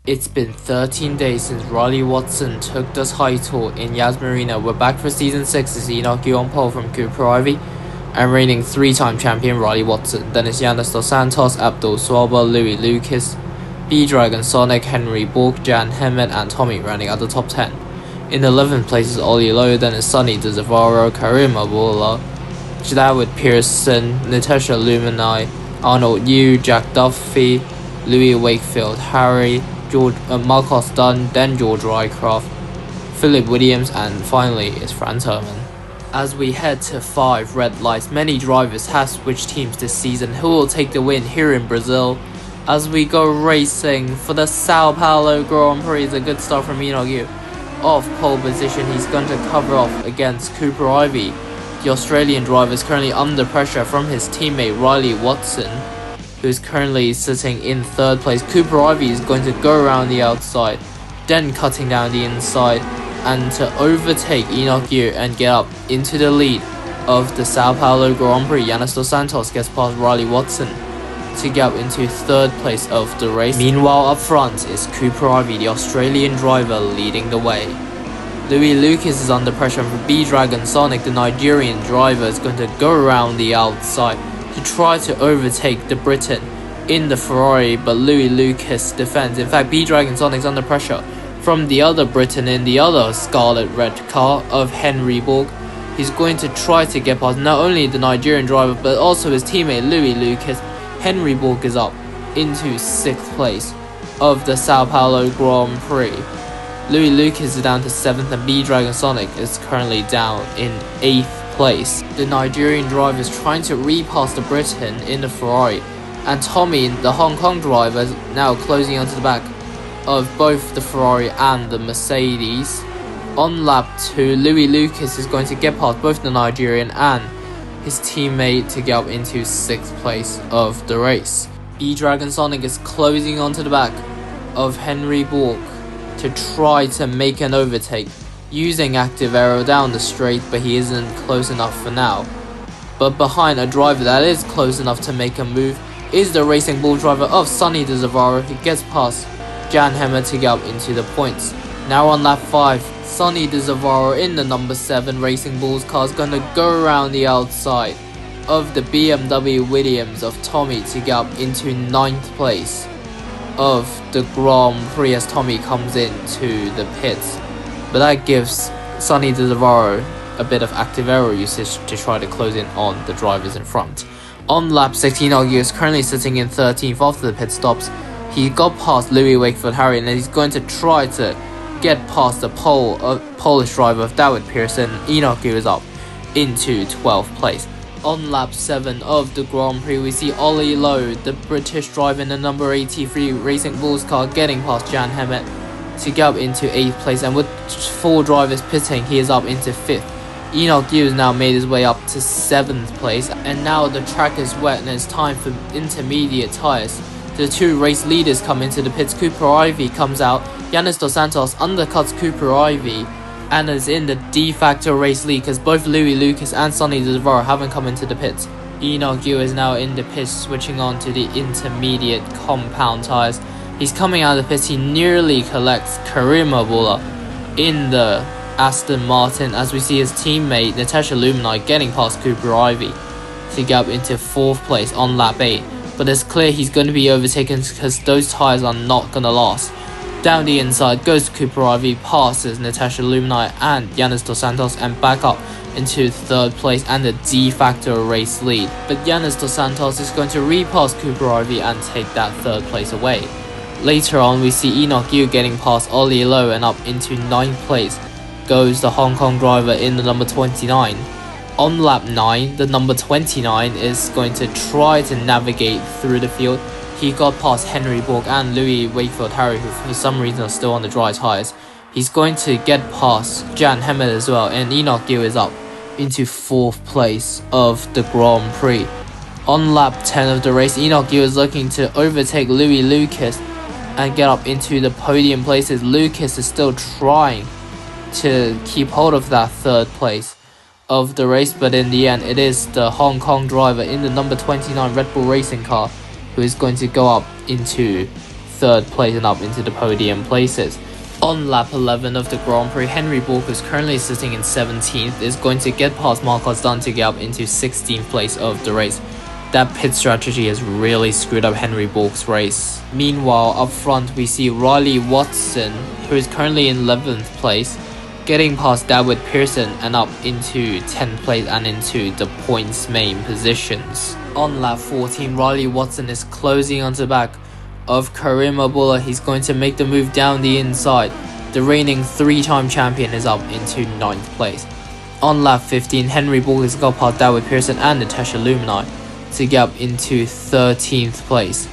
It's been 13 days since Riley Watson took the title in Yas Marina. We're back for Season 6 as Enoch Yu on pole from Cooper Ivy and reigning 3-time champion Riley Watson. Then it's Yanis Dos Santos, Abdul Swalba, Louis Lucas, B-Dragon, Sonic, Henry Borg, Jan Hemet and Tommy rounding out the top 10. In 11th place is Ollie Lowe, then it's Sonny DeZavaro, Karim Abdullah, Jadawid Pearson, Natasha Lumini, Arnold Yu, Jack Duffy, Louis Wakefield, Harry, Marcos Dunn, then George Rycroft, Philip Williams, and finally is Franz Herman. As we head to 5 red lights, many drivers have switched teams this season. Who will take the win here in Brazil? As we go racing for the Sao Paulo Grand Prix, it's a good start from Enoch Yu. Off pole position, he's going to cover off against Cooper Ivy. The Australian driver is currently under pressure from his teammate Riley Watson, who's currently sitting in 3rd place. Cooper Ivy is going to go around the outside, then cutting down the inside, and to overtake Enoch Yu and get up into the lead of the Sao Paulo Grand Prix. Yanis Dos Santos gets past Riley Watson to get up into 3rd place of the race. Meanwhile, up front is Cooper Ivy, the Australian driver, leading the way. Louis Lucas is under pressure from B-Dragon. Sonic, the Nigerian driver, is going to go around the outside to try to overtake the Briton in the Ferrari, but Louis Lucas defends. In fact, B-Dragon Sonic's under pressure from the other Briton in the other scarlet red car of Henry Borg. He's going to try to get past not only the Nigerian driver but also his teammate Louis Lucas. Henry Borg is up into 6th place of the Sao Paulo Grand Prix. Louis Lucas is down to 7th and B-Dragon Sonic is currently down in 8th place. The Nigerian driver is trying to repass the Briton in the Ferrari, and Tommy, the Hong Kong driver, is now closing onto the back of both the Ferrari and the Mercedes. On lap 2, Louis Lucas is going to get past both the Nigerian and his teammate to get up into 6th place of the race. B-Dragon Sonic is closing onto the back of Henry Borg to try to make an overtake using active aero down the straight, but he isn't close enough for now. But behind a driver that is close enough to make a move is the Racing Bull driver of Sonny DeZavaro, who gets past Jan Hemmer to get up into the points. Now on lap 5, Sonny DeZavaro in the number 7 Racing Bulls car is going to go around the outside of the BMW Williams of Tommy to get up into 9th place of the Grand Prix as Tommy comes into the pits. But that gives Sonny DeZavaro a bit of active aero usage to try to close in on the drivers in front. On lap 6, Enoch Yu is currently sitting in 13th after the pit stops. He got past Louis Wakefield Harry and he's going to try to get past the Polish driver of Dawid Pearson. Enoch Yu is up into 12th place. On lap 7 of the Grand Prix, we see Ollie Lowe, the British driver in the number 83 Racing Bulls car, getting past Jan Hemet to get up into 8th place, and with 4 drivers pitting, he is up into 5th. Enoch Yu has now made his way up to 7th place, and now the track is wet and it's time for intermediate tyres. The 2 race leaders come into the pits. Cooper Ivy comes out. Yanis Dos Santos undercuts Cooper Ivy and is in the de facto race lead because both Louis Lucas and Sonny DeZavaro haven't come into the pits. Enoch Yu is now in the pits, switching on to the intermediate compound tyres. He's coming out of the pits. He nearly collects Karim Abdullah in the Aston Martin as we see his teammate Natasha Lumini getting past Cooper Ivy to get up into 4th place on lap 8. But it's clear he's going to be overtaken because those tyres are not going to last. Down the inside goes Cooper Ivy, passes Natasha Lumini and Yanis Dos Santos and back up into 3rd place and the de facto race lead. But Yanis Dos Santos is going to repass Cooper Ivy and take that 3rd place away. Later on, we see Enoch Yu getting past Ollie Lowe and up into 9th place goes the Hong Kong driver in the number 29. On lap 9, the number 29 is going to try to navigate through the field. He got past Henry Borg and Louis Wakefield Harry, who for some reason are still on the dry tyres. He's going to get past Jan Hemet as well, and Enoch Yu is up into 4th place of the Grand Prix. On lap 10 of the race, Enoch Yu is looking to overtake Louis Lucas and get up into the podium places. Lucas is still trying to keep hold of that 3rd place of the race, but in the end it is the Hong Kong driver in the number 29 Red Bull racing car who is going to go up into 3rd place and up into the podium places. On lap 11 of the Grand Prix, Henry Borg, who's currently sitting in 17th, is going to get past Marcos Dunn to get up into 16th place of the race. That pit strategy has really screwed up Henry Borg's race. Meanwhile, up front we see Riley Watson, who is currently in 11th place, getting past David Pearson and up into 10th place and into the points main positions. On lap 14, Riley Watson is closing onto the back of Karim Abdullah. He's going to make the move down the inside. The reigning 3-time champion is up into 9th place. On lap 15, Henry Borg has got past David Pearson and Natasha Lumini to get up into 13th place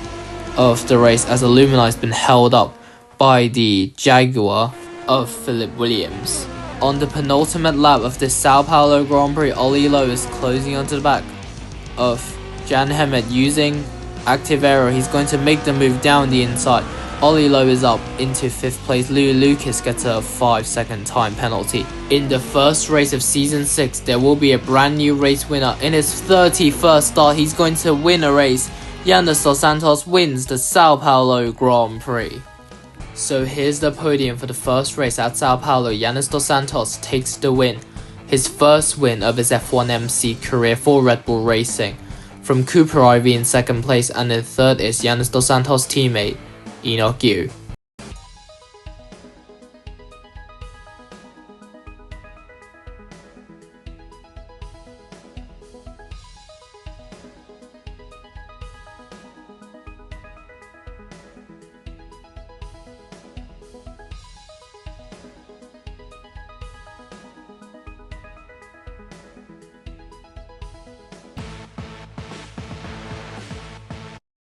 of the race, as Illumini has been held up by the Jaguar of Philip Williams. On the penultimate lap of the Sao Paulo Grand Prix, Ollie Lowe is closing onto the back of Jan Hemet using active aero. He's going to make the move down the inside. Ollie Lowe is up into 5th place. Lou Lucas gets a 5-second time penalty. In the first race of Season 6, there will be a brand new race winner. In his 31st start, he's going to win a race. Yannis Dos Santos wins the Sao Paulo Grand Prix. So here's the podium for the first race at Sao Paulo. Yannis Dos Santos takes the win. His first win of his F.1.M.C career for Red Bull Racing. From Cooper Ivy in 2nd place, and in 3rd is Yannis Dos Santos' teammate Enoch Yu.